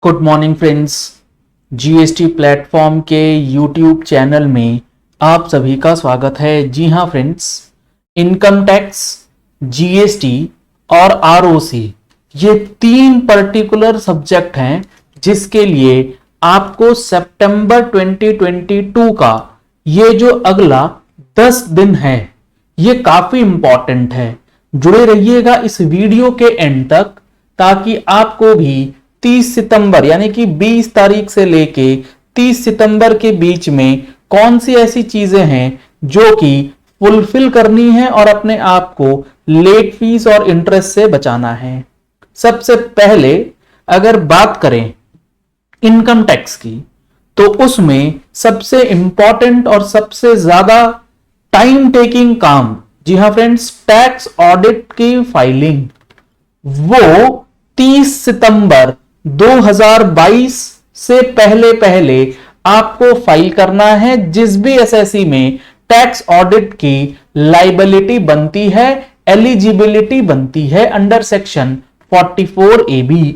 Good morning friends. GST platform के YouTube channel में आप सभी का स्वागत है। जी हाँ फ्रेंड्स, इनकम टैक्स, जीएसटी और आरओसी ये तीन पर्टिकुलर सब्जेक्ट हैं जिसके लिए आपको सितंबर 2022 का ये जो अगला 10 दिन है ये काफी इंपॉर्टेंट है। जुड़े रहिएगा इस वीडियो के एंड तक ताकि आपको भी 30 सितंबर यानी कि 20 तारीख से लेके 30 सितंबर के बीच में कौन सी ऐसी चीजें हैं जो कि फुलफिल करनी है और अपने आप को लेट फीस और इंटरेस्ट से बचाना है। सबसे पहले अगर बात करें इनकम टैक्स की तो उसमें सबसे इंपॉर्टेंट और सबसे ज्यादा टाइम टेकिंग काम, जी हाँ फ्रेंड्स, टैक्स ऑडिट की फाइलिंग वो 30 सितंबर 2022 से पहले आपको फाइल करना है। जिस भी एसएससी में टैक्स ऑडिट की लाइबिलिटी बनती है, एलिजिबिलिटी बनती है अंडर सेक्शन 44AB,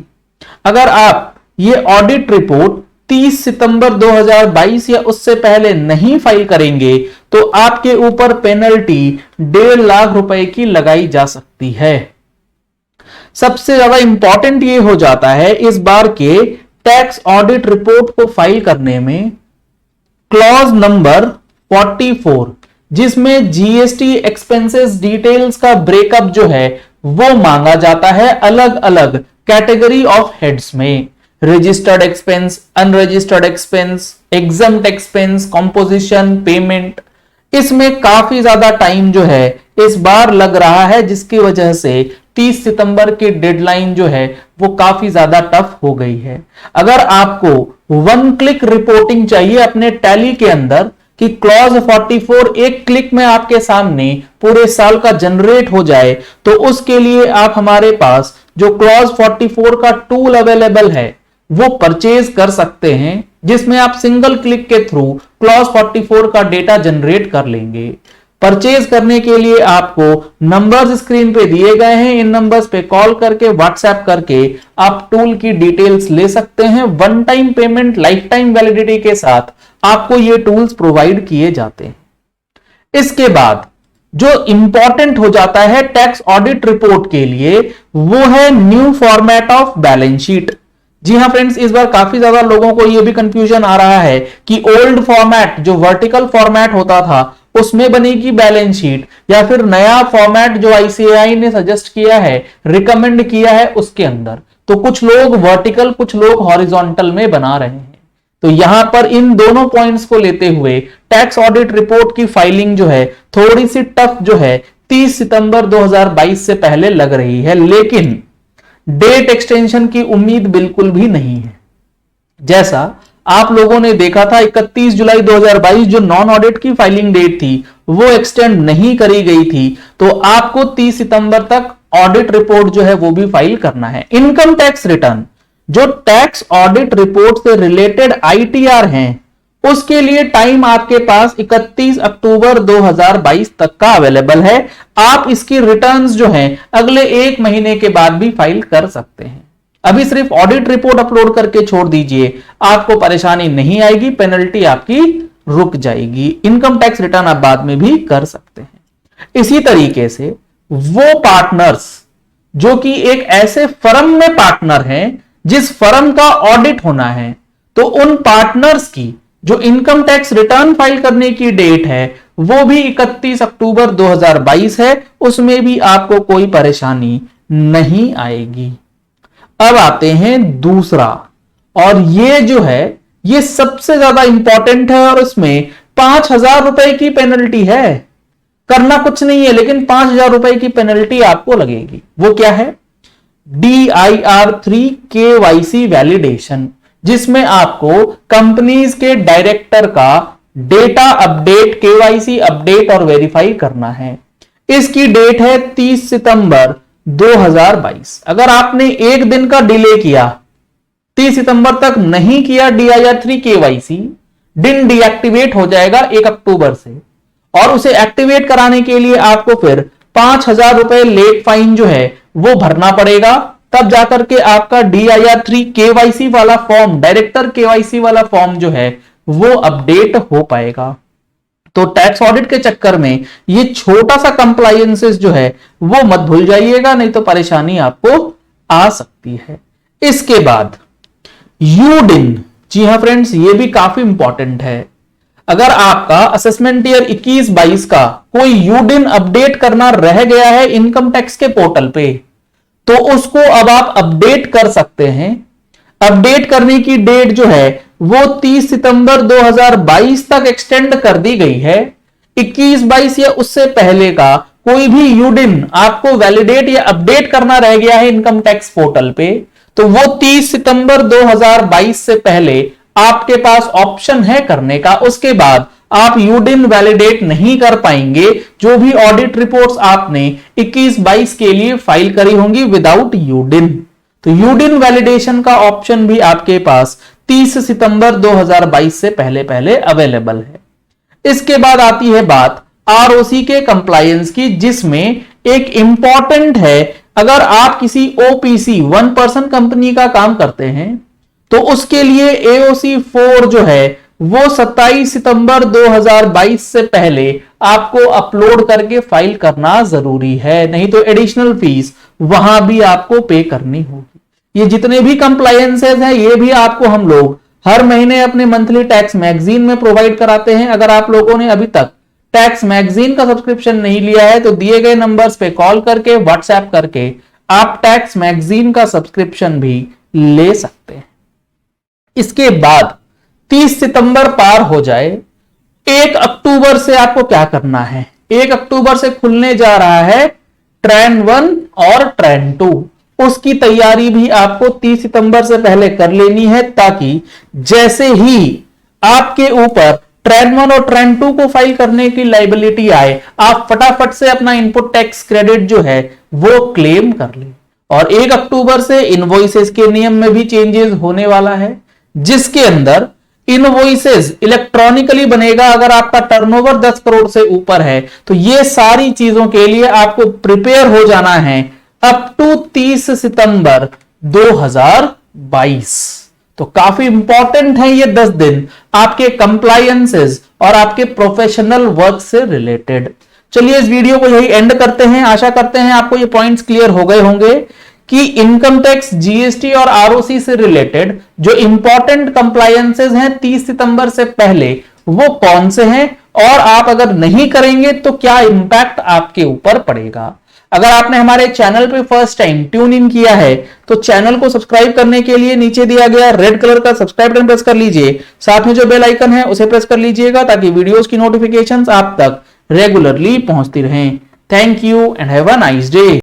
अगर आप ये ऑडिट रिपोर्ट 30 सितंबर 2022 या उससे पहले नहीं फाइल करेंगे तो आपके ऊपर पेनल्टी 1.5 लाख रुपए की लगाई जा सकती है। सबसे ज्यादा इंपॉर्टेंट ये हो जाता है इस बार के टैक्स ऑडिट रिपोर्ट को फाइल करने में क्लॉज नंबर 44, जिसमें जीएसटी एक्सपेंसेस डिटेल्स का ब्रेकअप जो है वो मांगा जाता है अलग अलग कैटेगरी ऑफ हेड्स में। Registered expense, unregistered expense, exempt expense, composition, payment, इसमें काफी ज्यादा टाइम जो है इस बार लग रहा है, जिसकी वजह से 30 सितंबर की डेडलाइन जो है वो काफी ज्यादा टफ हो गई है। अगर आपको वन क्लिक रिपोर्टिंग चाहिए अपने टैली के अंदर कि क्लॉज 44 एक क्लिक में आपके सामने पूरे साल का जनरेट हो जाए, तो उसके लिए आप हमारे पास जो क्लॉज 44 का टूल अवेलेबल है वो परचेज कर सकते हैं, जिसमें आप सिंगल क्लिक के थ्रू क्लॉज 44 का डेटा जनरेट कर लेंगे। परचेज करने के लिए आपको नंबर्स स्क्रीन पे दिए गए हैं, इन नंबर्स पे कॉल करके व्हाट्सएप करके आप टूल की डिटेल्स ले सकते हैं। One time payment, life time validity के साथ आपको ये टूल्स प्रोवाइड किए जाते हैं। इसके बाद जो इंपॉर्टेंट हो जाता है टैक्स ऑडिट रिपोर्ट के लिए वो है new format of balance sheet. जी हाँ फ्रेंड्स, इस बार काफी ज्यादा लोगों को यह भी कंफ्यूजन आ रहा है कि ओल्ड फॉर्मेट जो वर्टिकल फॉर्मेट होता था उसमें बनेगी बैलेंस शीट या फिर नया फॉर्मेट जो आईसीएआई ने सजेस्ट किया है, रिकमेंड किया है, उसके अंदर। तो कुछ लोग वर्टिकल, कुछ लोग हॉरिजॉन्टल में बना रहे हैं। तो यहां पर इन दोनों पॉइंट्स को लेते हुए टैक्स ऑडिट रिपोर्ट की फाइलिंग जो है थोड़ी सी टफ जो है 30 सितंबर 2022 से पहले लग रही है, लेकिन डेट एक्सटेंशन की उम्मीद बिल्कुल भी नहीं है। जैसा आप लोगों ने देखा था 31 जुलाई 2022 जो नॉन ऑडिट की फाइलिंग डेट थी वो एक्सटेंड नहीं करी गई थी, तो आपको 30 सितंबर तक ऑडिट रिपोर्ट जो है वो भी फाइल करना है। इनकम टैक्स रिटर्न जो टैक्स ऑडिट रिपोर्ट से रिलेटेड आईटीआर हैं उसके लिए टाइम आपके पास 31 अक्टूबर 2022 तक का अवेलेबल है। आप इसकी रिटर्न्स जो हैं अगले 1 महीने के बाद भी फाइल कर सकते हैं। अभी सिर्फ ऑडिट रिपोर्ट अपलोड करके छोड़ दीजिए, आपको परेशानी नहीं आएगी, पेनल्टी आपकी रुक जाएगी। इनकम टैक्स रिटर्न आप बाद में भी कर सकते हैं। इसी तरीके से वो पार्टनर्स जो कि एक ऐसे फर्म में पार्टनर हैं जिस फर्म का ऑडिट होना है, तो उन पार्टनर्स की जो इनकम टैक्स रिटर्न फाइल करने की डेट है वो भी 31 अक्टूबर 2022 है, उसमें भी आपको कोई परेशानी नहीं आएगी। अब आते हैं दूसरा, और ये जो है ये सबसे ज्यादा इंपॉर्टेंट है और इसमें 5,000 रुपए की पेनल्टी है। करना कुछ नहीं है लेकिन 5,000 रुपए की पेनल्टी आपको लगेगी। वो क्या है? DIR3 KYC वैलिडेशन, जिसमें आपको कंपनीज के डायरेक्टर का डेटा अपडेट, केवाईसी अपडेट और वेरीफाई करना है। इसकी डेट है 30 सितंबर 2022। अगर आपने एक दिन का डिले किया, 30 सितंबर तक नहीं किया DIR3 केवाईसी, दिन डीएक्टिवेट हो जाएगा 1 अक्टूबर से, और उसे एक्टिवेट कराने के लिए आपको फिर 5,000 रुपए लेट फाइन जो है वो भरना पड़ेगा। तब जाकर के आपका DIR3 KYC वाला फॉर्म, डायरेक्टर KYC वाला फॉर्म जो है वो अपडेट हो पाएगा। तो टैक्स ऑडिट के चक्कर में ये छोटा सा कंप्लायंसेस जो है वो मत भूल जाइएगा, नहीं तो परेशानी आपको आ सकती है। इसके बाद यूडिन, जी हां फ्रेंड्स, ये भी काफी इंपॉर्टेंट है। अगर आपका असेसमेंट ईयर 21-22 का कोई यूडिन अपडेट करना रह गया है इनकम टैक्स के पोर्टल पे, तो उसको अब आप अपडेट कर सकते हैं। अपडेट करने की डेट जो है वो 30 सितंबर 2022 तक एक्सटेंड कर दी गई है। 21-22 या उससे पहले का कोई भी यूडिन आपको वैलिडेट या अपडेट करना रह गया है इनकम टैक्स पोर्टल पे, तो वो 30 सितंबर 2022 से पहले आपके पास ऑप्शन है करने का। उसके बाद आप यूडिन वैलिडेट नहीं कर पाएंगे जो भी ऑडिट रिपोर्ट्स आपने 21-22 के लिए फाइल करी होंगी विदाउट यूडिन। तो यूडिन वैलिडेशन का ऑप्शन भी आपके पास 30 सितंबर 2022 से पहले पहले अवेलेबल है। इसके बाद आती है बात ROC के कंप्लायंस की, जिसमें एक इंपॉर्टेंट है, अगर आप किसी OPC 1 पर्सन कंपनी का काम करते हैं तो उसके लिए AOC 4 जो है वो 27 सितंबर 2022 से पहले आपको अपलोड करके फाइल करना जरूरी है, नहीं तो एडिशनल फीस वहां भी आपको पे करनी होगी। ये जितने भी कंप्लायंसेस हैं ये भी आपको हम लोग हर महीने अपने मंथली टैक्स मैगजीन में प्रोवाइड कराते हैं। अगर आप लोगों ने अभी तक टैक्स मैगजीन का सब्सक्रिप्शन नहीं लिया है तो दिए गए नंबर्स पे कॉल करके, व्हाट्सएप करके आप टैक्स मैगजीन का सब्सक्रिप्शन भी ले सकते हैं। इसके बाद 30 सितंबर पार हो जाए, 1 अक्टूबर से आपको क्या करना है? 1 अक्टूबर से खुलने जा रहा है ट्रेन 1 और ट्रेन 2। उसकी तैयारी भी आपको 30 सितंबर से पहले कर लेनी है, ताकि जैसे ही आपके ऊपर ट्रेन 1 और ट्रेन 2 को फाइल करने की लाइबिलिटी आए, आप फटाफट से अपना इनपुट टैक्स क्रेडिट जो है वो क्लेम कर ले। और 1 अक्टूबर से इनवॉइसेस के नियम में भी चेंजेस होने वाला है, जिसके अंदर इनवॉइसेस इलेक्ट्रॉनिकली बनेगा। अगर आपका टर्नओवर 10 करोड़ से ऊपर है तो ये सारी चीजों के लिए आपको प्रिपेयर हो जाना है अप टू 30 सितंबर 2022। तो काफी इंपॉर्टेंट है ये 10 दिन आपके कंप्लायंसेस और आपके प्रोफेशनल वर्क से रिलेटेड। चलिए इस वीडियो को यही एंड करते हैं। आशा करते हैं आपको ये पॉइंट्स क्लियर हो गए होंगे कि इनकम टैक्स, GST और ROC से रिलेटेड जो इंपॉर्टेंट कंप्लायंसेस हैं 30 सितंबर से पहले वो कौन से हैं, और आप अगर नहीं करेंगे तो क्या इंपैक्ट आपके ऊपर पड़ेगा। अगर आपने हमारे चैनल पे फर्स्ट टाइम ट्यून इन किया है तो चैनल को सब्सक्राइब करने के लिए नीचे दिया गया रेड कलर का सब्सक्राइब बटन प्रेस कर लीजिए। साथ में जो बेल आइकन है उसे प्रेस कर लीजिएगा ताकि वीडियोस की नोटिफिकेशंस आप तक रेगुलरली पहुंचती रहें। Thank you and have a nice day.